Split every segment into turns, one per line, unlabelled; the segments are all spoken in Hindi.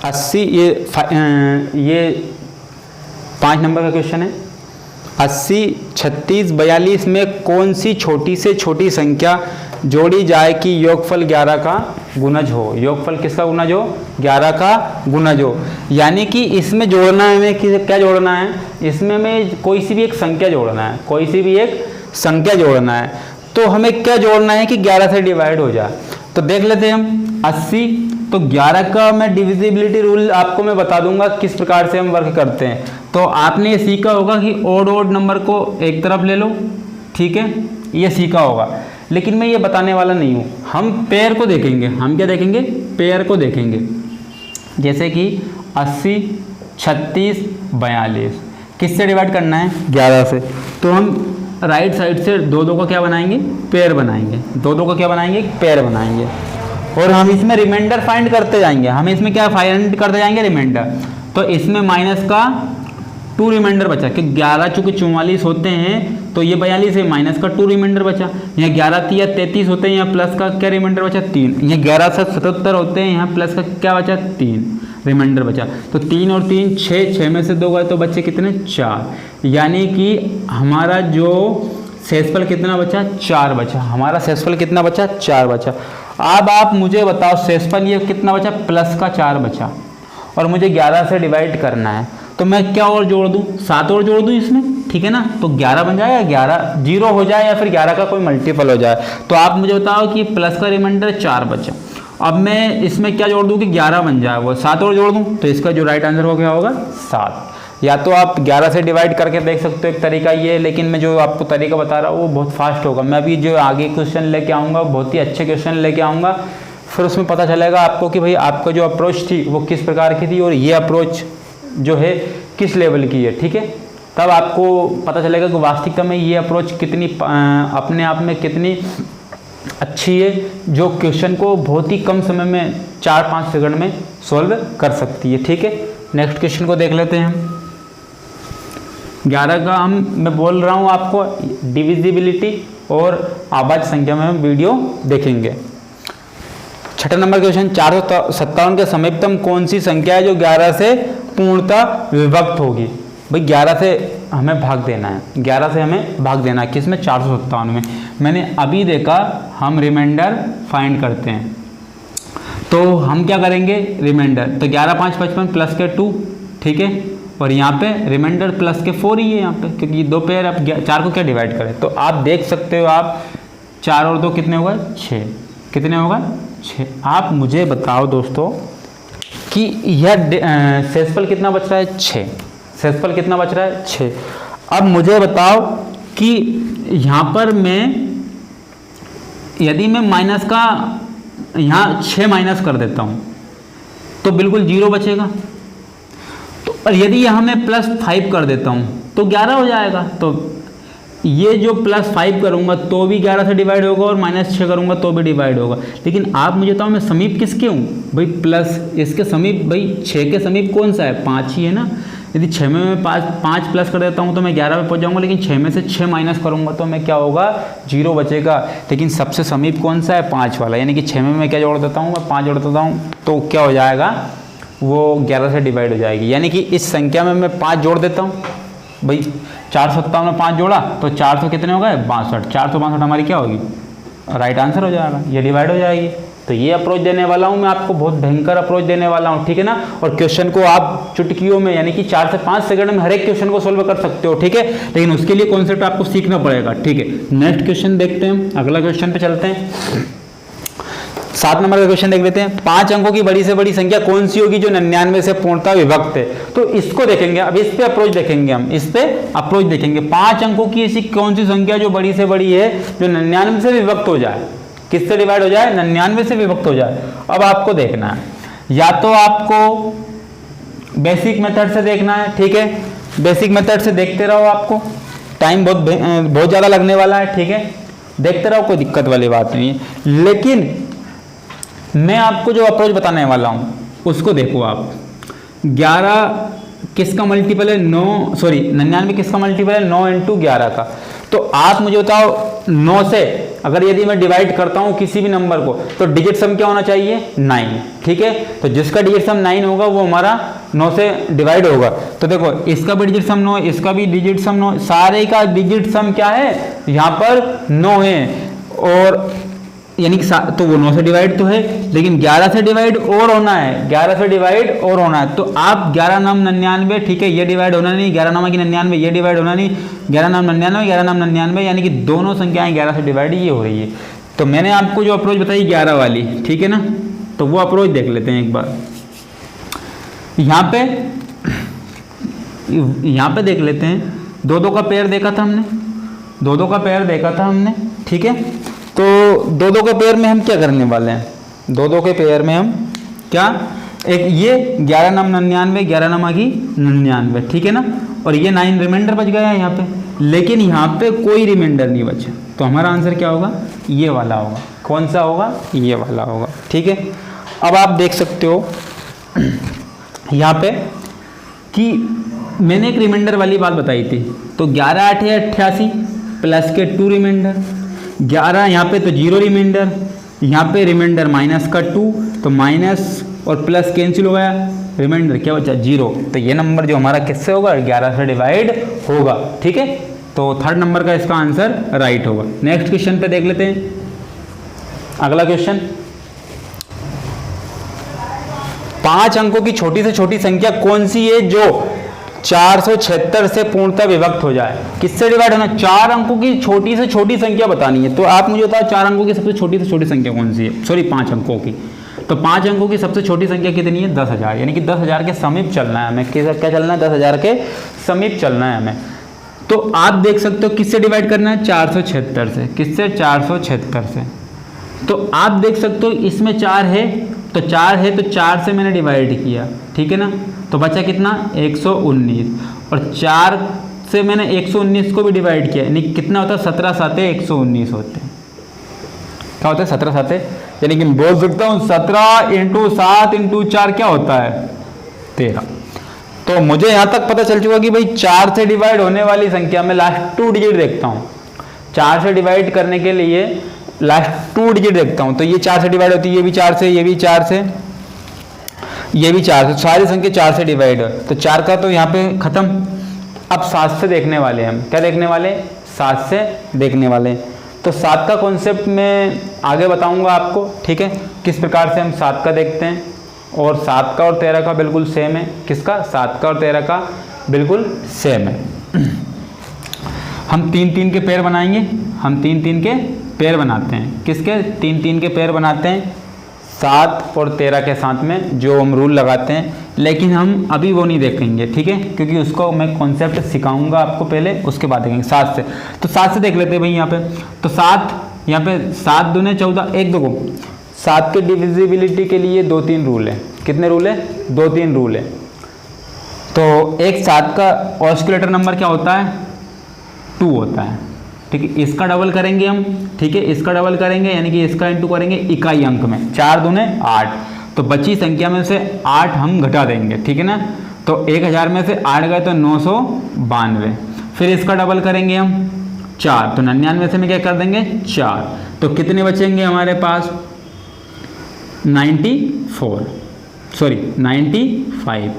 80 ये 5 नंबर का क्वेश्चन है। 80, 36, 42 में कौन सी छोटी से छोटी संख्या जोड़ी जाए कि योगफल 11 का गुणज हो। योगफल किसका गुणज हो? 11 का गुणज हो। यानी कि इसमें जोड़ना है हमें, क्या जोड़ना है इसमें? हमें कोई सी भी एक संख्या जोड़ना है, कोई सी भी एक संख्या जोड़ना है। तो हमें क्या जोड़ना है कि 11 से डिवाइड हो जाए। तो देख लेते हैं हम 80, तो 11 का मैं डिविजिबिलिटी रूल आपको मैं बता दूंगा किस प्रकार से हम वर्क करते हैं। तो आपने ये सीखा होगा कि ओड नंबर को एक तरफ ले लो, ठीक है, ये सीखा होगा। लेकिन मैं ये बताने वाला नहीं हूँ, हम पेयर को देखेंगे। हम क्या देखेंगे? पेयर को देखेंगे। जैसे कि 80, 36, 42 किससे डिवाइड करना है? 11 से। तो हम राइट साइड से दो का क्या बनाएंगे? पेयर बनाएंगे। दो का क्या बनाएंगे? पेयर बनाएंगे। और हम इसमें रिमाइंडर फाइंड करते जाएंगे। हम इसमें क्या फाइंड करते जाएंगे? रिमाइंडर। तो इसमें माइनस का 2 रिमाइंडर बचा कि 11 चूँकि 44 होते हैं तो ये 42 है, माइनस का 2 रिमाइंडर बचा। यहाँ 11 या 33 होते हैं, यहाँ प्लस का क्या रिमाइंडर बचा? 3। यहाँ 11 से 77 होते हैं, यहाँ प्लस का क्या बचा? 3 रिमाइंडर बचा। तो 3 और 3 6, 6 में से 2 गए तो बच्चे कितने? 4। यानी कि हमारा जो शेषफल कितना बचा? 4 बचा। हमारा शेषफल कितना बचा? 4 बचा। अब आप मुझे बताओ शेषफल ये कितना बचा? प्लस का 4 बचा और मुझे 11 से डिवाइड करना है। तो मैं क्या और जोड़ दूं? 7 और जोड़ दूं इसमें, ठीक है ना। तो 11 बन जाए या 11 जीरो हो जाए या फिर 11 का कोई मल्टीपल हो जाए। तो आप मुझे बताओ कि प्लस का रिमाइंडर 4 बचा। अब मैं इसमें क्या जोड़ दूं कि 11 बन जाए, वो 7 और जोड़ दूं। तो इसका जो राइट आंसर हो गया होगा 7। या तो आप 11 से डिवाइड करके देख सकते हो, एक तरीका ये। लेकिन मैं जो आपको तरीका बता रहा हूँ वो बहुत फास्ट होगा। मैं अभी जो आगे क्वेश्चन लेके आऊँगा बहुत ही अच्छे क्वेश्चन लेके आऊँगा, फिर उसमें पता चलेगा आपको कि भाई आपका जो अप्रोच थी वो किस प्रकार की थी और ये अप्रोच जो है किस लेवल की है, ठीक है। तब आपको पता चलेगा कि वास्तविकता में ये अप्रोच कितनी अपने आप में कितनी अच्छी है, जो क्वेश्चन को बहुत ही कम समय में 4-5 सेकंड में सॉल्व कर सकती है, ठीक है। नेक्स्ट क्वेश्चन को देख लेते हैं हम। 11 का मैं बोल रहा हूँ आपको डिविजिबिलिटी और आवाज संख्या में हम वीडियो देखेंगे। 6 नंबर क्वेश्चन, 457 के समीपतम कौन सी संख्या है जो 11 से पूर्णतः विभक्त होगी। भाई 11 से हमें भाग देना है, 11 से हमें भाग देना है किसमें? 457 में। मैंने अभी देखा हम रिमाइंडर फाइंड करते हैं, तो हम क्या करेंगे? रिमाइंडर। तो 11 5 55 प्लस के 2, ठीक है। और यहाँ पे रिमाइंडर प्लस के 4 ही है यहाँ पे, क्योंकि 2 पेयर। अब 4 को क्या डिवाइड करें? तो आप देख सकते हो, आप 4 और 2 कितने होगा? 6। कितने होगा? 6। आप मुझे बताओ दोस्तों कि यह शेषफल कितना बच रहा है? 6। शेषफल कितना बच रहा है? 6। अब मुझे बताओ कि यहाँ पर मैं यदि मैं माइनस का यहाँ 6 माइनस कर देता हूँ तो बिल्कुल 0 बचेगा। तो और यदि यहाँ मैं +5 कर देता हूँ तो 11 हो जाएगा। तो ये जो +5 करूँगा तो भी 11 से डिवाइड होगा और -6 करूँगा तो भी डिवाइड होगा। लेकिन आप मुझे बताओ मैं समीप किसके हूँ? भाई प्लस इसके समीप, भाई 6 के समीप कौन सा है? 5 ही है ना। यदि 6 में मैं 5 प्लस कर देता हूँ तो मैं 11 पे पहुँच जाऊँगा। लेकिन 6 में से 6 माइनस करूँगा तो मैं क्या होगा? 0 बचेगा। लेकिन सबसे समीप कौन सा है? 5 वाला। यानी कि 6 में मैं क्या जोड़ देता हूँ? मैं 5 जोड़ देता हूँ तो क्या हो जाएगा? वो 11 से डिवाइड हो जाएगी। यानी कि इस संख्या में मैं 5 जोड़ देता हूँ। भाई 457 में 5 जोड़ा तो 400 कितने हो गए? 62। 462 हमारी क्या होगी? राइट आंसर हो जाएगा, ये डिवाइड हो जाएगी। तो ये अप्रोच देने वाला हूँ मैं आपको, बहुत भयंकर अप्रोच देने वाला हूँ, ठीक है ना। और क्वेश्चन को आप चुटकियों में यानी कि 4 से 5 सेकंड में हर एक क्वेश्चन को सोल्व कर सकते हो, ठीक है। लेकिन उसके लिए कॉन्सेप्ट आपको सीखना पड़ेगा, ठीक है। नेक्स्ट क्वेश्चन देखते हैं, अगला क्वेश्चन पे चलते हैं। 7 नंबर का क्वेश्चन देख लेते हैं। 5 अंकों की बड़ी से बड़ी संख्या कौन सी होगी जो 99 से पूर्णतः विभक्त है? तो इसको देखेंगे, अब इस पे अप्रोच देखेंगे हम, इस पे अप्रोच देखेंगे। 5 अंकों की ऐसी कौन सी संख्या जो बड़ी से बड़ी है जो 99 से विभक्त हो जाए? किससे डिवाइड हो जाए? 99 से विभक्त हो जाए। अब आपको देखना है, या तो आपको बेसिक मेथड से देखना है, ठीक है। बेसिक मेथड से देखते रहो, आपको टाइम बहुत ज़्यादा लगने वाला है, ठीक है। देखते रहो, कोई दिक्कत वाली बात नहीं है। लेकिन मैं आपको जो अप्रोच बताने वाला हूँ उसको देखो आप। 11 किसका मल्टीपल है? 99 किसका मल्टीपल है? 9 × 11 का। तो आप मुझे बताओ 9 से अगर यदि मैं डिवाइड करता हूँ किसी भी नंबर को तो डिजिट सम क्या होना चाहिए 9, ठीक है। तो जिसका डिजिट सम 9 होगा वो हमारा 9 से डिवाइड होगा। तो देखो इसका भी डिजिट सम 9, इसका भी डिजिट सम 9, सारे का डिजिट सम क्या है यहाँ पर 9 है। और यानी कि तो वो 9 से डिवाइड तो है, लेकिन 11 से डिवाइड और होना है, 11 से डिवाइड और होना है। तो आप 11 नाम 99, ठीक है, ये डिवाइड होना नहीं, 11 नाम की 99 ये डिवाइड होना नहीं, 11 नाम 99, 11 नाम 99, यानी कि दोनों संख्याएं 11 से डिवाइड ये हो रही है। तो मैंने आपको जो अप्रोच बताई 11 वाली, ठीक है ना, तो वो अप्रोच देख लेते हैं एक बार। यहाँ पे देख लेते हैं, 2-2 का पेयर देखा था हमने, 2-2 का पेयर देखा था हमने, ठीक है। तो 2-2 के पेयर में हम क्या करने वाले हैं, 2-2 के पेयर में हम क्या, एक ये 11 नाम 99, 11 नाम की 99, ठीक है ना, और ये 9 रिमाइंडर बच गया है यहाँ पे, लेकिन यहाँ पे कोई रिमाइंडर नहीं बचा। तो हमारा आंसर क्या होगा, ये वाला होगा। कौन सा होगा, ये वाला होगा, ठीक है। अब आप देख सकते हो यहाँ पे कि मैंने एक रिमाइंडर वाली बात बताई थी। तो 11 8 है 88 प्लस के 2 रिमाइंडर, 11 यहाँ पे तो 0 रिमाइंडर, यहाँ पे रिमाइंडर माइनस का 2, तो माइनस और प्लस कैंसिल हो गया, रिमाइंडर क्या बचा 0। तो ये नंबर जो हमारा किससे होगा, 11 से डिवाइड होगा, ठीक है। तो थर्ड नंबर का इसका आंसर राइट होगा। नेक्स्ट क्वेश्चन पे देख लेते हैं। अगला क्वेश्चन, 5 अंकों की छोटी से छोटी संख्या कौन सी है जो 476 से पूर्णतः विभक्त हो जाए। किससे डिवाइड होना, 4 अंकों की छोटी से छोटी संख्या बतानी है। तो आप मुझे बताओ 4 अंकों की सबसे छोटी से छोटी संख्या कौन सी है, सॉरी 5 अंकों की। तो 5 अंकों की सबसे छोटी संख्या कितनी है, 10,000, यानी कि 10,000 के समीप चलना है हमें। क्या चलना है, 10,000 के समीप चलना है हमें। तो आप देख सकते हो किससे डिवाइड करना है, 476 से। किससे, 476 से। तो आप देख सकते हो इसमें 4 है, तो 4 है तो 4 से मैंने डिवाइड किया, ठीक है ना, तो बचा कितना 119, और 4 से मैंने 119 को भी डिवाइड किया, यानी कितना होता है 17 7 119 होते हैं। क्या होता है 17 7, यानी कि बोल सकता हूँ 17 × 7 × 4 क्या होता है 13। तो मुझे यहाँ तक पता चल चुका कि भाई 4 से डिवाइड होने वाली संख्या में लास्ट 2 डिजिट देखता हूँ। 4 से डिवाइड करने के लिए लास्ट 2 डिजिट देखता हूँ। तो ये 4 से डिवाइड होती है, ये भी 4 से, ये भी 4 से, ये भी 4 से, सारी संख्या 4 से डिवाइड है। तो 4 का तो यहाँ पे खत्म। अब 7 से देखने वाले हम, क्या देखने वाले, 7 से देखने वाले। तो 7 का कॉन्सेप्ट मैं आगे बताऊंगा आपको, ठीक है, किस प्रकार से हम 7 का देखते हैं। और 7 का और 13 का बिल्कुल सेम है। किसका, 7 का और 13 का बिल्कुल सेम है। हम 3-3 के पेयर बनाएंगे, हम 3-3 के पेयर बनाते हैं। किसके, 3-3 के पेयर बनाते हैं 7 और 13 के साथ में, जो हम रूल लगाते हैं। लेकिन हम अभी वो नहीं देखेंगे, ठीक है, क्योंकि उसको मैं कॉन्सेप्ट सिखाऊंगा आपको पहले, उसके बाद देखेंगे 7 से। तो 7 से देख लेते हैं भाई यहाँ पे। तो 7 यहाँ पे 7 दूने 14, एक दो 7 के डिविजिबिलिटी के लिए 2-3 रूल है। कितने रूल है, 2-3 रूल है। तो एक 7 का ऑस्किलेटर नंबर क्या होता है, 2 होता है, ठीक है। इसका डबल करेंगे हम, ठीक है, इसका डबल करेंगे, यानी कि इसका इंटू करेंगे इकाई अंक में, 4 दूने 8। तो बची संख्या में से 8 हम घटा देंगे, ठीक है ना। तो 1000 में से 8 गए तो 992। फिर इसका डबल करेंगे हम 4, तो 99 से में क्या कर देंगे 4। तो कितने बचेंगे हमारे पास 95।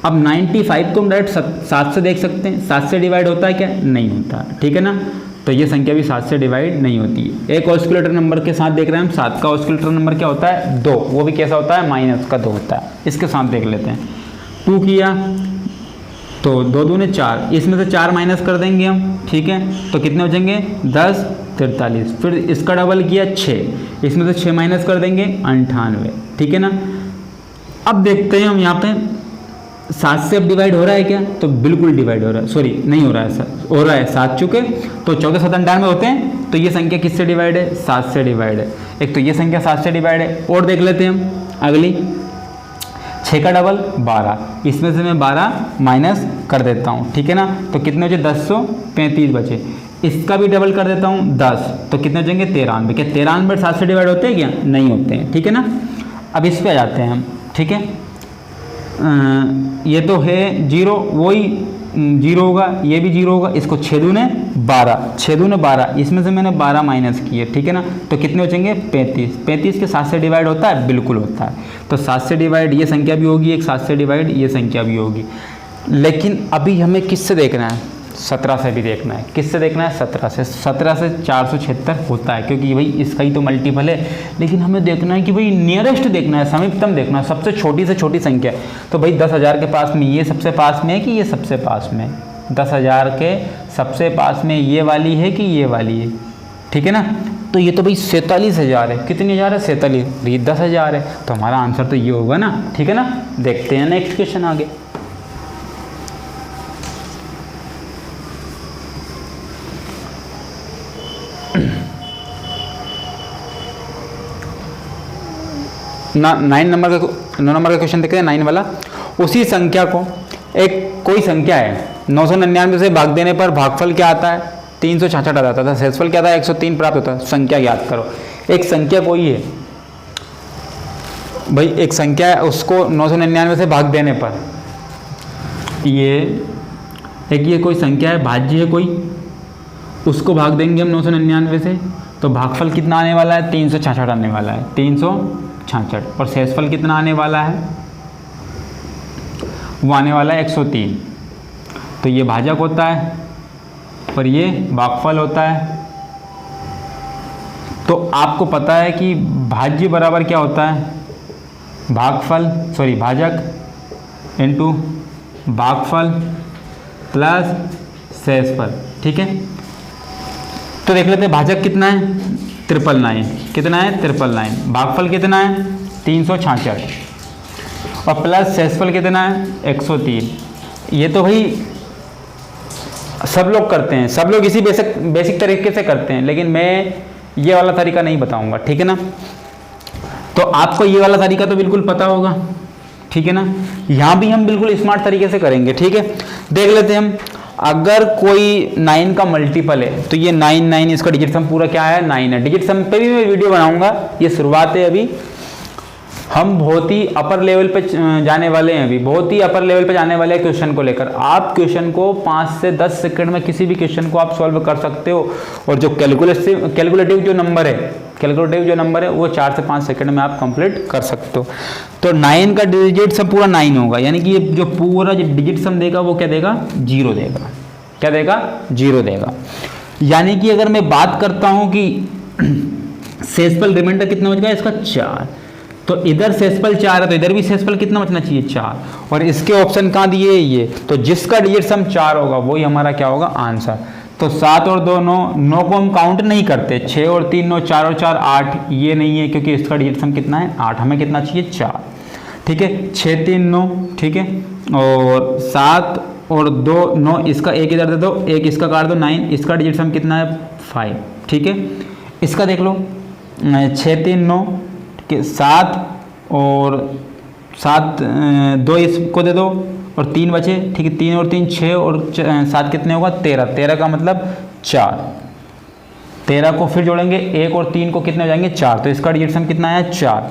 अब 95 को हम डायरेक्ट 7 से देख सकते हैं। 7 से डिवाइड होता है क्या, नहीं होता, ठीक है ना। तो ये संख्या भी 7 से डिवाइड नहीं होती है। एक ऑस्किलेटर नंबर के साथ देख रहे हैं हम, 7 का ऑस्किलेटर नंबर क्या होता है 2, वो भी कैसा होता है माइनस का 2 होता है। इसके साथ देख लेते हैं। 2 किया तो 2 दूने 4, इसमें से 4 माइनस कर देंगे हम, ठीक है। तो कितने बचेंगे 10 43। फिर इसका डबल किया 6, इसमें से 6 माइनस कर देंगे 98, ठीक है ना। अब देखते हैं हम यहाँ पे 7 से अब डिवाइड हो रहा है क्या, तो बिल्कुल डिवाइड हो रहा है, सॉरी नहीं हो रहा है, हो रहा है 7 चुके। तो 14 7 98 होते हैं। तो ये संख्या किससे डिवाइड है, 7 से डिवाइड है। एक तो ये संख्या 7 से डिवाइड है। और देख लेते हैं हम अगली, 6 का डबल 12, इसमें से मैं 12 माइनस कर देता हूँ, ठीक है ना। तो कितने बचे 1035 बचे। इसका भी डबल कर देता हूँ 10, तो कितने बचेंगे 93। क्या 93 7 से डिवाइड होते हैं क्या, नहीं होते हैं, ठीक है ना। अब इस पे आ जाते हैं हम, ठीक है। ये तो है 0, वही जीरो होगा, ये भी जीरो होगा, इसको 6 दूने 12, 6 दूने 12, इसमें से मैंने 12 माइनस किए, ठीक है ना। तो कितने बचेंगे 35, 35 के 7 से डिवाइड होता है, बिल्कुल होता है। तो 7 से डिवाइड ये संख्या भी होगी, एक 7 से डिवाइड ये संख्या भी होगी। लेकिन अभी हमें किससे देखना है, 17 से भी देखना है। किससे देखना है, 17 से। 17 से 476 होता है, क्योंकि भाई इसका ही तो मल्टीपल है। लेकिन हमें देखना है कि भाई नियरेस्ट देखना है, समीपतम देखना है, सबसे छोटी से छोटी संख्या। तो भाई 10,000 के पास में ये सबसे पास में है कि ये सबसे पास में है, 10,000 के सबसे पास में ये वाली है कि ये वाली है, ठीक है ना। तो ये तो भाई 47,000 है, कितनी हज़ार है, 47, ये 10,000 है, तो हमारा आंसर तो ये होगा ना, ठीक है ना। देखते हैं नेक्स्ट क्वेश्चन आगे। ना 9 नंबर का क्वेश्चन देखते हैं, 9 वाला। उसी संख्या को, एक कोई संख्या है, 999 से भाग देने पर भागफल क्या आता है, 366 आ जाता था, शेषफल क्या था, 103 प्राप्त होता है। संख्या याद करो, एक संख्या कोई है भाई, एक संख्या है, उसको 999 से भाग देने पर, ये कोई संख्या है, भाज्य है कोई, उसको भाग देंगे हम 999 से, तो भागफल कितना आने वाला है, 366 आने वाला है, 366। और शेषफल कितना आने वाला है, वो आने वाला है 103। तो ये भाजक होता है और ये भागफल होता है। तो आपको पता है कि भाज्य बराबर क्या होता है, भाजक इनटू भागफल प्लस शेषफल, ठीक है। तो देख लेते हैं भाजक कितना है, 999, कितना है 999, भागफल कितना है 366 और प्लस शेषफल कितना है 103। ये तो भाई सब लोग करते हैं, सब लोग इसी बेसिक तरीके से करते हैं, लेकिन मैं ये वाला तरीका नहीं बताऊंगा, ठीक है ना। तो आपको ये वाला तरीका तो बिल्कुल पता होगा, ठीक है ना। यहाँ भी हम बिल्कुल स्मार्ट तरीके से करेंगे, ठीक है। देख लेते हैं हम, अगर कोई 9 का मल्टीपल है तो ये 9 इसका डिजिट सम पूरा क्या है 9 है। डिजिट सम पे भी मैं वीडियो बनाऊंगा, ये शुरुआत है अभी, हम बहुत ही अपर लेवल पे जाने वाले हैं, अभी बहुत ही अपर लेवल पे जाने वाले हैं क्वेश्चन को लेकर। आप क्वेश्चन को 5 से 10 सेकंड में किसी भी क्वेश्चन को आप सॉल्व कर सकते हो, और जो कैलकुलेटिव जो नंबर है वो 4 से 5 सेकंड में आप कंप्लीट कर सकते हो। तो 9 का डिजिट सम पूरा 9 होगा, यानी कि ये जो पूरा जो डिजिट सम देगा वो क्या देगा, 0 देगा। क्या देगा, 0 देगा। यानी कि अगर मैं बात करता हूं कि शेषफल रिमाइंडर कितना बच गया इसका 4, तो इधर शेषफल 4 है तो इधर भी शेषफल कितना बचना चाहिए 4, और इसके ऑप्शन कहाँ दिए ये, तो जिसका डिजिट सम 4 होगा वही हमारा क्या होगा आंसर। तो 7 और 2 9 को हम काउंट नहीं करते, 6 और 3 9, 4 और 4 8, ये नहीं है क्योंकि इसका डिजिट सम कितना है 8, हमें कितना चाहिए 4, ठीक है। 6 3 9, ठीक है, और 7 और 2 9, इसका एक इधर दे दो, एक इसका काट दो 9, इसका डिजिट सम कितना है 5, ठीक है। इसका देख लो 6 3 9 के 7 और 7 2 इसको दे दो और 3 बचे, ठीक है। 3 और 3 6 और 7 कितने होगा 13, 13 का मतलब 4, 13 को फिर जोड़ेंगे 1 और 3 को कितने हो जाएंगे 4, तो इसका डिजिट सम कितना है 4,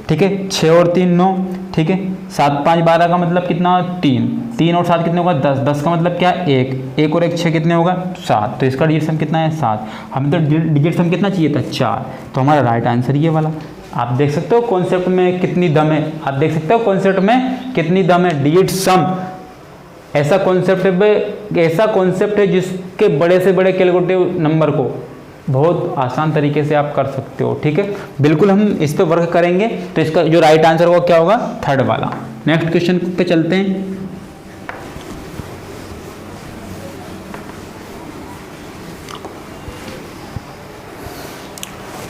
ठीक है। 6 और 3 9, ठीक है। 7 5 12 का मतलब कितना 3, 3 और 7 कितने होगा 10, 10 का मतलब क्या 1, 1 और 1 6 कितने होगा 7, तो इसका डिजिट सम कितना है 7। हमें तो डिजिट सम कितना चाहिए था 4, तो हमारा राइट आंसर ये वाला। आप देख सकते हो कॉन्सेप्ट में कितनी दम है, आप देख सकते हो कॉन्सेप्ट में कितनी दम है। डिजिट सम ऐसा कॉन्सेप्ट है जिसके बड़े से बड़े कैलकुलेटिव नंबर को बहुत आसान तरीके से आप कर सकते हो, ठीक है। बिल्कुल हम इस पे वर्क करेंगे, तो इसका जो राइट आंसर होगा क्या होगा 3rd वाला। नेक्स्ट क्वेश्चन पे चलते हैं।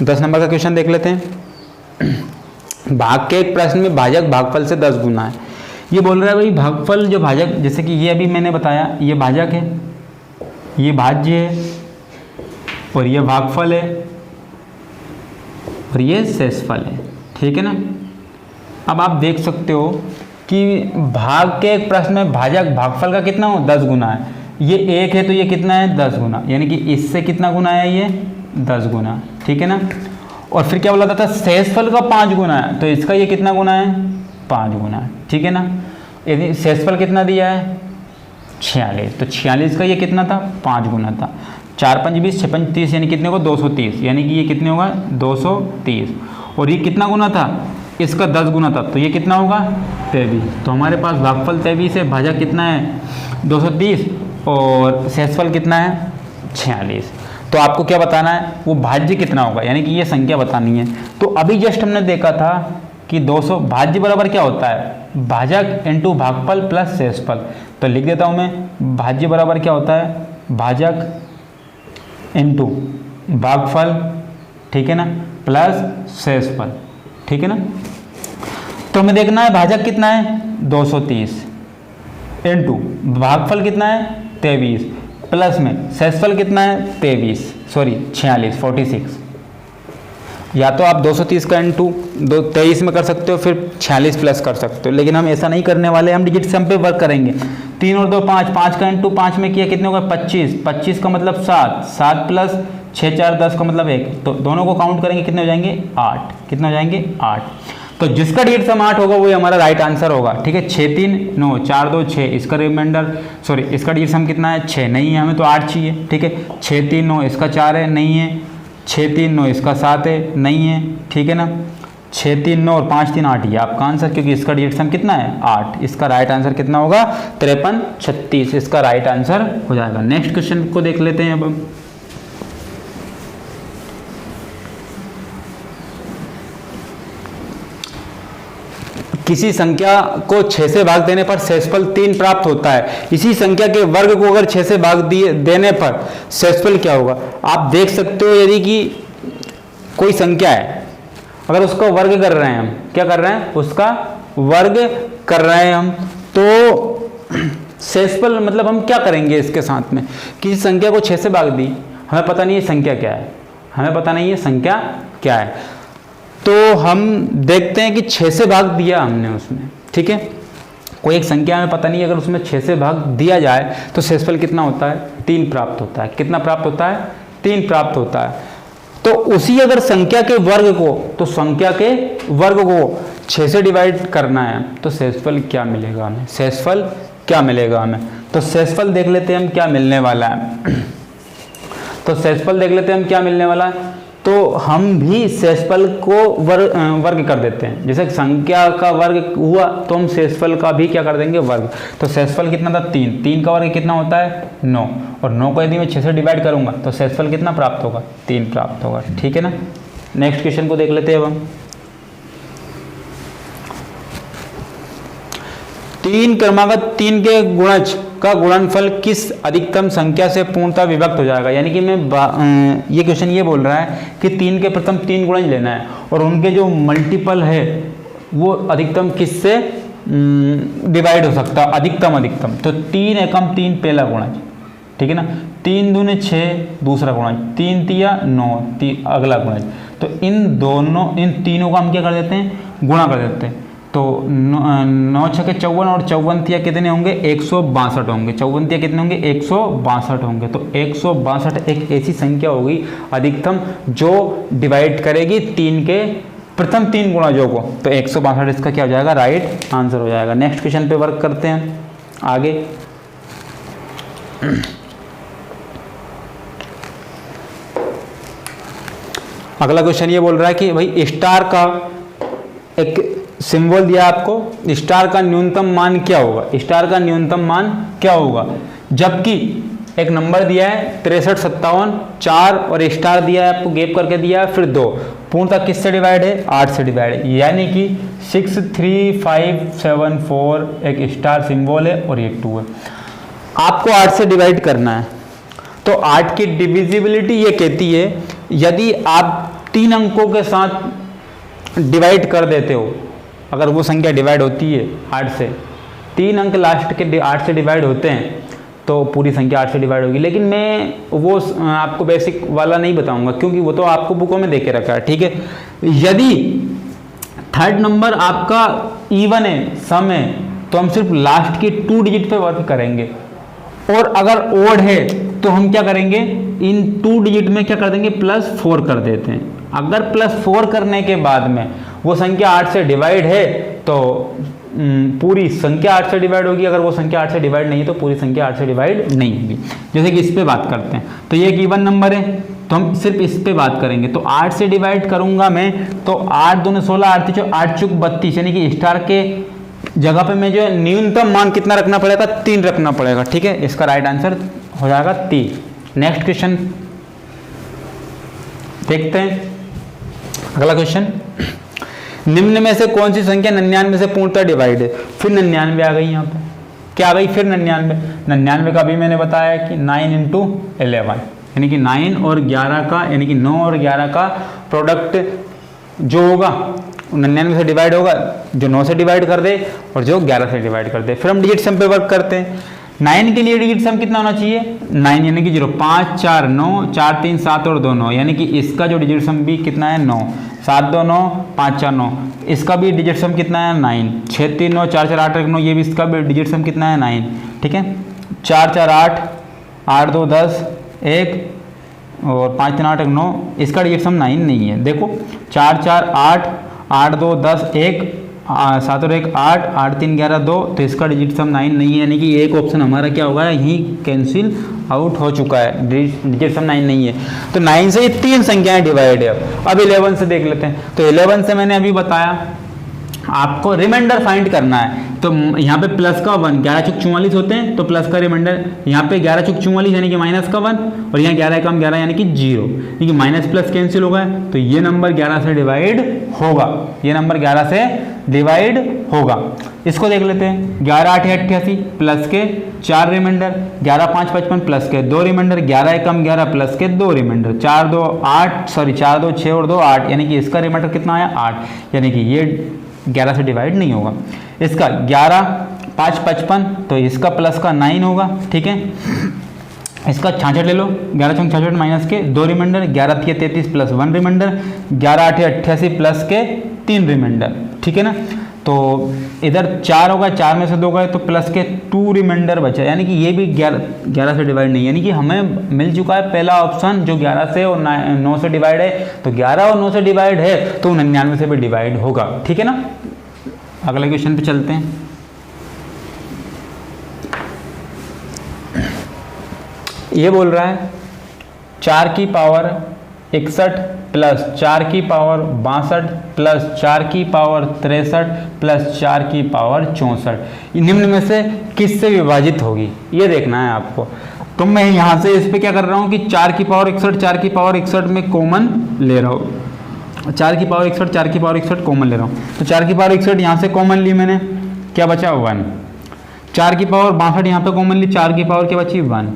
दस नंबर का क्वेश्चन देख लेते हैं। भाग के एक प्रश्न में भाजक भागफल से 10 गुना है। ये बोल रहा है भाई भागफल जो भाजक, जैसे कि ये अभी मैंने बताया ये भाजक है, ये भाज्य है, और ये भागफल है, और ये शेषफल है, ठीक है ना। अब आप देख सकते हो कि भाग के एक प्रश्न में भाजक भागफल का कितना हो 10 गुना है। ये 1 है तो ये कितना है 10 गुना, यानी कि इससे कितना गुना है ये 10 गुना, ठीक है ना। और फिर क्या बोला था शेषफल का 5 गुना है, तो इसका ये कितना गुना है 5 गुना, ठीक है ना। यदि शेषफल कितना दिया है 46। तो 46 का ये कितना था, 5 गुना था। 4 5 20, 6 5 30, यानी कितने होगा 230, यानी कि ये कितने होगा 230। और ये कितना गुना था, इसका 10 गुना था, तो ये कितना होगा 23। तो हमारे पास भागफल 23 है, भाजक कितना है 230 और शेषफल कितना है 46। तो आपको क्या बताना है, वो भाज्य कितना होगा, यानी कि ये संख्या बतानी है। तो अभी जस्ट हमने देखा था कि 200 भाज्य बराबर क्या होता है, भाजक इंटू भागफल प्लस शेषफल। तो लिख देता हूँ मैं, भाज्य बराबर क्या होता है, भाजक इंटू भागफल, ठीक है ना, प्लस शेषफल, ठीक है ना। तो हमें देखना है भाजक कितना है 230 इंटू भागफल कितना है 23 प्लस में शेषफल कितना है 46। या तो आप 230 का इंटू 23 में कर सकते हो, फिर 46 प्लस कर सकते हो, लेकिन हम ऐसा नहीं करने वाले, हम डिजिट सम पे वर्क करेंगे। 3 और 2 5, 5 का इंटू 5 में किया कितने होगा 25, 25 का मतलब 7, 7 प्लस 6 4 10 का मतलब 1, तो दोनों को काउंट करेंगे कितने हो जाएंगे 8, कितने हो जाएंगे 8। तो जिसका डिजिट सम 8 होगा वो हमारा राइट आंसर होगा, ठीक है। 6 3 9, 4 2 6, इसका रिमाइंडर सॉरी इसका डिजिट सम कितना है 6, नहीं है, हमें तो 8 चाहिए, ठीक है। 6 3 9, इसका 4 है, नहीं है। 6 3 9, इसका 7 है, नहीं है, ठीक है ना। 6 3 9 और 5 3 8, ये आपका आंसर, क्योंकि इसका डिजिट सम कितना है 8। इसका राइट आंसर कितना होगा 53 36, इसका राइट आंसर हो जाएगा। नेक्स्ट क्वेश्चन को देख लेते हैं अब हम। किसी संख्या को 6 से भाग देने पर शेषफल 3 प्राप्त होता है। इसी संख्या के वर्ग को अगर 6 से भाग देने पर शेषफल क्या होगा। आप देख सकते हो, यदि कि कोई संख्या है, अगर उसका वर्ग कर रहे हैं हम, क्या कर रहे हैं उसका वर्ग कर रहे हैं हम, तो शेषफल मतलब हम क्या करेंगे इसके साथ में। किसी संख्या को 6 से भाग दी, हमें पता नहीं है संख्या क्या है, हमें पता नहीं है संख्या क्या है, तो हम देखते हैं कि 6 से भाग दिया हमने उसमें, ठीक है। कोई एक संख्या हमें पता नहीं है, अगर उसमें 6 से भाग दिया जाए तो शेषफल कितना होता है 3 प्राप्त होता है। कितना प्राप्त होता है 3 प्राप्त होता है। तो उसी अगर संख्या के वर्ग को, तो संख्या के वर्ग को 6 से डिवाइड करना है, तो शेषफल क्या मिलेगा हमें, शेषफल क्या मिलेगा हमें। तो शेषफल देख लेते हैं हम क्या मिलने वाला है। तो शेषफल देख लेते हैं हम क्या मिलने वाला है। तो हम भी शेषफल को वर्ग कर देते हैं, जैसे संख्या का वर्ग हुआ तो हम शेषफल का भी क्या कर देंगे वर्ग। तो शेषफल कितना था 3, 3 का वर्ग कितना होता है 9, और 9 को यदि मैं 6 से डिवाइड करूंगा तो शेषफल कितना प्राप्त होगा 3 प्राप्त होगा, ठीक है ना। नेक्स्ट क्वेश्चन को देख लेते हैं अब हम। 3 क्रमागत 3 के गुणज का गुणनफल किस अधिकतम संख्या से पूर्णतः विभक्त हो जाएगा। यानी कि मैं ये क्वेश्चन ये बोल रहा है कि 3 के प्रथम 3 गुणज लेना है और उनके जो मल्टीपल है वो अधिकतम किससे डिवाइड हो सकता है, अधिकतम। तो 3 एकम 3 पहला गुणज, ठीक है ना। 3 दूने 6 दूसरा गुणज, 3 तिया 9 अगला गुणज। तो इन तीनों का हम क्या कर देते हैं गुणा कर देते हैं। तो 9 6 के 54 और 54 तिया कितने होंगे 162 होंगे। 54 तिया कितने होंगे 162 होंगे। तो 162 एक ऐसी संख्या होगी अधिकतम जो डिवाइड करेगी 3 के प्रथम 3 गुणजों को। तो 162 इसका क्या हो जाएगा राइट आंसर हो जाएगा। नेक्स्ट क्वेश्चन पे वर्क करते हैं आगे। अगला क्वेश्चन ये बोल रहा है कि भाई स्टार का एक सिंबल दिया आपको, स्टार का न्यूनतम मान क्या होगा। स्टार का न्यूनतम मान क्या होगा, जबकि एक नंबर दिया है 63 57 4 और स्टार दिया है आपको, गैप करके दिया है, फिर 2 पूर्णतः किससे डिवाइड है 8 से डिवाइड है। यानी कि 6 3 5 7 4 एक स्टार सिंबल है और ये 2 है। आपको 8 से डिवाइड करना है। तो 8 की डिविजिबिलिटी ये कहती है यदि आप 3 अंकों के साथ डिवाइड कर देते हो, अगर वो संख्या डिवाइड होती है 8 से, 3 अंक लास्ट के 8 से डिवाइड होते हैं तो पूरी संख्या 8 से डिवाइड होगी। लेकिन मैं वो आपको बेसिक वाला नहीं बताऊंगा क्योंकि वो तो आपको बुकों में देके रखा है, ठीक है। यदि थर्ड नंबर आपका इवन है, सम है, तो हम सिर्फ लास्ट की 2 डिजिट पे वर्क करेंगे। और अगर ओड है तो हम क्या करेंगे इन 2 डिजिट में क्या कर देंगे +4 कर देते हैं। अगर +4 करने के बाद में वो संख्या 8 से डिवाइड है तो पूरी संख्या 8 से डिवाइड होगी, अगर वो संख्या 8 से डिवाइड नहीं है तो पूरी संख्या 8 से डिवाइड नहीं होगी। जैसे कि इस पे बात करते हैं, तो ये एक इवन नंबर है तो हम सिर्फ इस पे बात करेंगे। तो 8 से डिवाइड करूंगा मैं तो 8 दूनी 16, 8 चौक 32, यानी कि स्टार के जगह पे मैं जो न्यूनतम मान कितना रखना पड़ेगा, 3 रखना पड़ेगा। ठीक है, इसका राइट आंसर हो जाएगा 3। नेक्स्ट क्वेश्चन देखते हैं। अगला क्वेश्चन, निम्न में से कौन सी संख्या 99 से पूर्णतः डिवाइड है। फिर 99 आ गई, यहाँ पे क्या आ गई, फिर 99 का अभी मैंने बताया कि 9 × 11, यानी कि 9 और 11 का, यानी कि 9 और 11 का प्रोडक्ट जो होगा 99 से डिवाइड होगा, जो 9 से डिवाइड कर दे और जो 11 से डिवाइड कर दे। फिर हम डिजिट सम पे वर्क करते हैं। 9 के लिए डिजिट सम कितना होना चाहिए, 9 यानी कि 0, 5 4 9, 4 3 7 और 2 9, यानी कि इसका जो डिजिट सम भी कितना है 9, 7 2 9, 5 4 9, इसका भी डिजिट सम कितना है 9, 6 3 9, 4 4 8 1 9, ये भी इसका भी डिजिट सम कितना है 9। ठीक है, 4 4 8, 8 2 10, 1 और 5 3 8 1 9, इसका डिजिट सम 9 नहीं है। देखो 4 4 8, 8 2 10, 1 7 और 1 8, 8 3 11 2, तो इसका डिजिट सम 9 नहीं है, यानी कि एक ऑप्शन हमारा क्या होगा, यही कैंसिल आउट हो चुका है, डिजिट सम 9 नहीं है। तो 9 से ये 3 संख्याएं डिवाइड है। अब 11 से देख लेते हैं। तो 11 से मैंने अभी बताया आपको रिमाइंडर फाइंड करना है। तो यहाँ पे प्लस का 1, 11 चौक 44 होते हैं, तो प्लस का रिमाइंडर यहाँ पे 11 चौक 44 यानी कि माइनस का 1, और यहाँ 11 कम 11 यानी कि 0, यानी कि माइनस प्लस कैंसिल होगा, तो ये नंबर 11 से डिवाइड होगा, ये नंबर 11 से डिवाइड होगा। इसको देख लेते हैं। 11 8 88 प्लस के 4 रिमाइंडर, 11 5 55 प्लस के 2 रिमाइंडर, 11 कम 11 प्लस के 2 रिमाइंडर, 4 2 6 और 2 8, यानी कि इसका रिमाइंडर कितना आया 8, यानी कि ये 11 से डिवाइड नहीं होगा। इसका 11 5 55, तो इसका प्लस का 9 होगा। ठीक है, इसका 66 ले लो, 11 6 66 माइनस के 2 रिमाइंडर, 11 3 33 प्लस 1 रिमाइंडर, 11 8 88 प्लस के 3 रिमाइंडर। ठीक है ना, तो इधर 4 होगा, 4 में से 2 गए तो प्लस के 2 रिमाइंडर बचा, यानी कि ये भी 11 से डिवाइड नहीं, यानी कि हमें मिल चुका है पहला ऑप्शन जो 11 से और 9 से डिवाइड है। तो 11 और 9 से डिवाइड है तो 99 से भी डिवाइड होगा। ठीक है ना, अगले क्वेश्चन पे चलते हैं। ये बोल रहा है 4 की पावर 61 प्लस 4 की पावर 62 प्लस 4 की पावर 63 प्लस 4 की पावर 64 निम्न में से किससे विभाजित होगी, ये देखना है आपको। तो मैं यहाँ से इस पे क्या कर रहा हूँ कि 4 की पावर 61, 4 की पावर 61 में कॉमन ले रहा हूँ, 4 की पावर 61, 4 की पावर 61 कॉमन ले रहा हूँ। तो 4 की पावर 61 यहाँ से कॉमन ली मैंने, क्या बचा 1। 4 की पावर 62 यहाँ पे कॉमन ली, 4 की पावर क्या बची 1।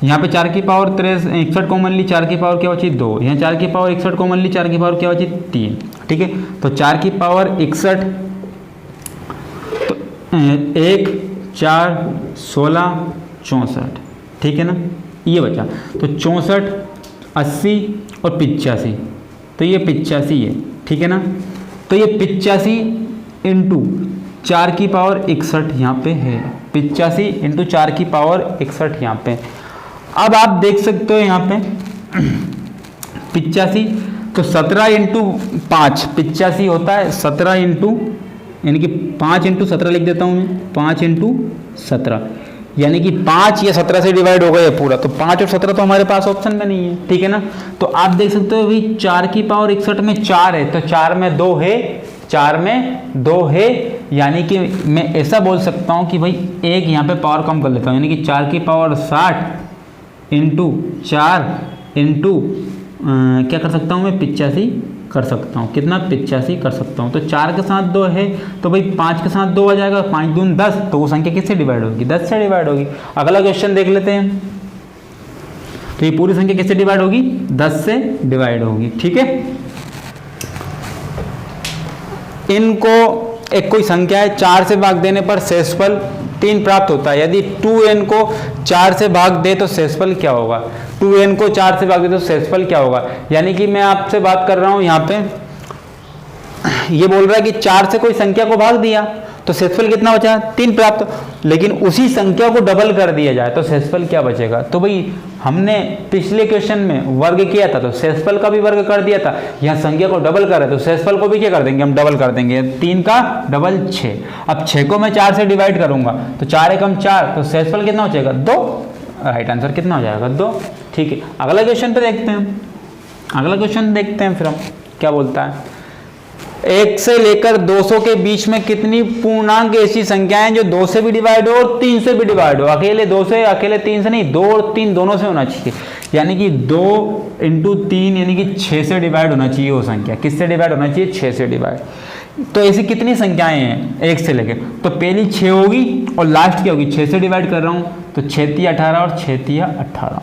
यहाँ पे 4 की पावर 61 कॉमन ली, 4 की पावर क्या बची 2। यहाँ 4 की पावर 61 कॉमन ली, 4 की पावर क्या बची 3। ठीक है, तो 4 की पावर 61 तो 1 4 16 64। ठीक है ना, ये बचा। तो 64 80 और 85, तो ये 85 है। ठीक है ना, तो ये 85 इंटू 4 की पावर 61 यहाँ पे है, 85 इंटू 4 की पावर 61 यहाँ पे। अब आप देख सकते हो यहाँ पे 85, तो 17 इंटू 5 85 होता है, 17 इंटू यानी कि 5 इंटू 17 लिख देता हूँ मैं, 5 इंटू 17 यानी कि 5 या 17 से डिवाइड हो गया ये पूरा। तो 5 और 17 तो हमारे पास ऑप्शन में नहीं है। ठीक है ना, तो आप देख सकते हो भाई 4 की पावर 61 में 4 है, तो 4 में 2 है, 4 में 2 है, यानी कि मैं ऐसा बोल सकता हूँ कि भाई एक यहाँ पे पावर कम कर लेता हूँ, यानी कि 4 की पावर 60 इंटू 4 इंटू क्या कर सकता हूँ मैं 85 कर सकता हूँ, कितना 85 कर सकता हूँ। तो 4 के साथ 2 है, तो भाई 5 के साथ 2 आ जाएगा, 5 दून 10, तो वो संख्या किससे डिवाइड होगी 10 से डिवाइड होगी। अगला क्वेश्चन देख लेते हैं। तो ये पूरी संख्या किससे डिवाइड होगी 10 से डिवाइड होगी। ठीक है, इनको एक कोई संख्या है 4 से भाग देने पर शेषफल 3 प्राप्त होता है। यदि 2n को 4 से भाग दे तो शेषफल क्या होगा, 2n को 4 से भाग दे तो शेषफल क्या होगा। यानी कि मैं आपसे बात कर रहा हूं यहाँ पे ये बोल रहा है कि 4 से कोई संख्या को भाग दिया तो शेषफल कितना बचा, 3 प्राप्त। लेकिन उसी संख्या को डबल कर दिया जाए तो शेषफल क्या बचेगा। तो भाई हमने पिछले क्वेश्चन में वर्ग किया था तो शेषफल का भी वर्ग कर दिया था, यहाँ संख्या को डबल कर रहे तो शेषफल को भी क्या कर देंगे हम, डबल कर देंगे। 3 का डबल 6। अब 6 को मैं 4 से डिवाइड करूंगा तो 4 एकम 4, तो शेषफल कितना हो जाएगा, 2। राइट आंसर कितना हो जाएगा, 2। ठीक है, अगला क्वेश्चन पे देखते हैं। अगला क्वेश्चन देखते हैं फिर हम क्या बोलता है। 1 से लेकर 200 के बीच में कितनी पूर्णांक ऐसी संख्याएं जो 2 से भी डिवाइड हो और 3 से भी डिवाइड हो। अकेले 2 से, अकेले 3 से नहीं, 2 और 3 दोनों से होना चाहिए। यानी कि 2 × 3 यानी कि 6 से डिवाइड होना चाहिए वो संख्या। किससे डिवाइड होना चाहिए, 6 से डिवाइड। तो ऐसी कितनी संख्याएं हैं 1 से लेकर, तो पहली 6 होगी और लास्ट क्या होगी, 6 से डिवाइड कर रहा हूँ तो 6 × 18 और 6 × 18।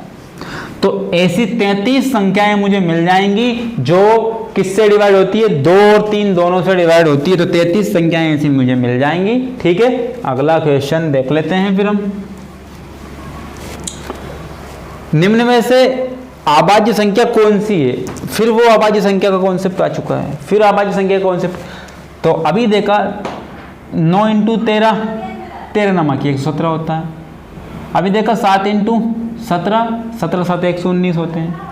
तो ऐसी 33 संख्याएं मुझे मिल जाएंगी जो किससे डिवाइड होती है, 2 और 3 दोनों से डिवाइड होती है। तो 33 संख्याएं ऐसी मुझे मिल जाएंगी। ठीक है, अगला क्वेश्चन देख लेते हैं फिर हम। निम्न में से अभाज्य संख्या कौन सी है। फिर वो अभाज्य संख्या का कॉन्सेप्ट आ चुका है, फिर अभाज्य संख्या का कॉन्सेप्ट। तो अभी देखा 9 × 13, 13 नमक 117 होता है। अभी देखा 7 × 17, 17 7 119 होते हैं।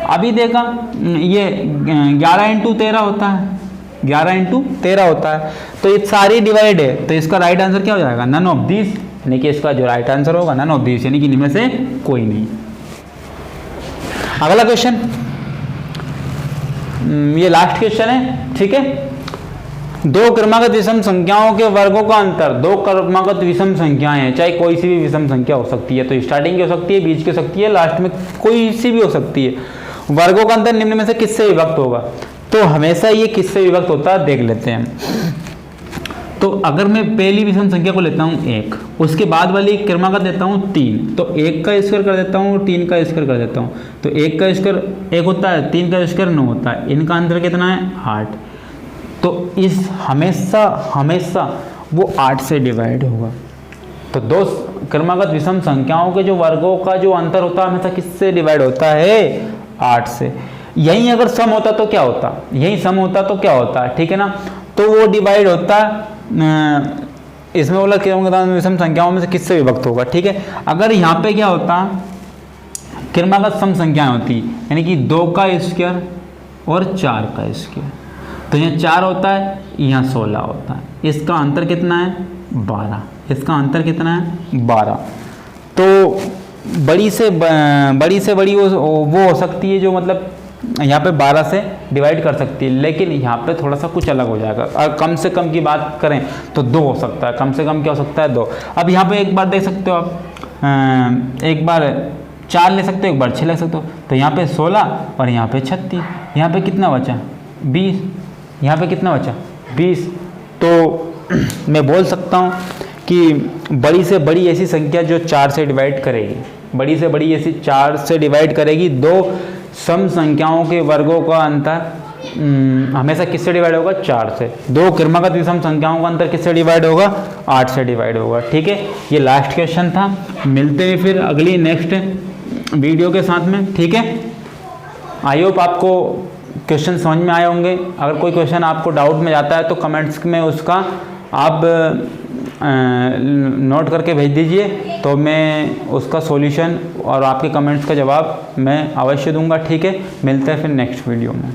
अभी देखा ये 11 × 13 होता है, 11 × 13 होता है। तो ये सारी डिवाइड है, तो इसका राइट आंसर क्या हो जाएगा, नन ऑफ दिस। यानी कि इसका जो राइट आंसर होगा नन ऑफ दिस, यानी कि इनमें से कोई नहीं। अगला क्वेश्चन, ये लास्ट क्वेश्चन है। ठीक है, 2 क्रमागत विषम संख्याओं के वर्गों का अंतर। 2 क्रमागत विषम संख्याएं हैं, चाहे कोई सी भी विषम संख्या हो सकती है। तो स्टार्टिंग की हो सकती है, बीच की हो सकती है, लास्ट में कोई सी भी हो सकती है। वर्गों का अंतर निम्न में से किससे विभक्त होगा। तो हमेशा ये किससे विभक्त होता है देख लेते हैं। तो अगर मैं पहली विषम संख्या को लेता हूँ 1, उसके बाद वाली क्रमागत लेता हूँ 3, तो 1 का स्क्वायर कर देता हूँ, 3 का स्क्वायर कर देता हूँ। तो 1 का स्क्वायर 1 होता है, 3 का स्क्वायर 9 होता है। इनका अंतर कितना है, 8। तो इस हमेशा वो 8 से डिवाइड होगा। तो 2 क्रमागत विषम संख्याओं के जो वर्गों का जो अंतर होता है हमेशा किससे डिवाइड होता है, 8 से। यहीं अगर सम होता तो क्या होता, यहीं सम होता तो क्या होता है, ठीक है ना। तो वो डिवाइड होता इसमें बोला क्रमागत विषम संख्याओं में से किससे विभक्त होगा। ठीक है, अगर यहाँ पे क्या होता, क्रमागत सम संख्याएं होती, यानी कि 2 का स्क्वायर और 4 का स्क्वायर। तो यहाँ 4 होता है, यहाँ 16 होता है। इसका अंतर कितना है, 12। इसका अंतर कितना है, 12। तो बड़ी से बड़ी वो हो सकती है जो मतलब यहाँ पे 12 से डिवाइड कर सकती है, लेकिन यहाँ पे थोड़ा सा कुछ अलग हो जाएगा। और कम से कम की बात करें तो 2 हो सकता है। कम से कम क्या हो सकता है, 2। अब यहाँ पे एक बार देख सकते हो आप, एक बार 4 ले सकते हो, एक बार 6 ले सकते हो। तो यहाँ पे 16 और यहाँ पे 36। यहाँ पे कितना बचा, 20। यहाँ पे कितना बचा, 20। तो मैं बोल सकता हूँ कि बड़ी से बड़ी ऐसी संख्या जो 4 से डिवाइड करेगी, बड़ी से बड़ी ऐसी 4 से डिवाइड करेगी। 2 सम संख्याओं के वर्गों का अंतर हमेशा किससे डिवाइड होगा, 4 से। 2 क्रमागत विषम संख्याओं का अंतर किससे डिवाइड होगा, 8 से डिवाइड होगा। ठीक है, ये लास्ट क्वेश्चन था। मिलते हैं फिर अगली नेक्स्ट वीडियो के साथ में। ठीक है, आई होप आपको क्वेश्चन समझ में आए होंगे। अगर कोई क्वेश्चन आपको डाउट में जाता है तो कमेंट्स में उसका आप नोट करके भेज दीजिए, तो मैं उसका सॉल्यूशन और आपके कमेंट्स का जवाब मैं अवश्य दूंगा। ठीक है, मिलते हैं फिर नेक्स्ट वीडियो में।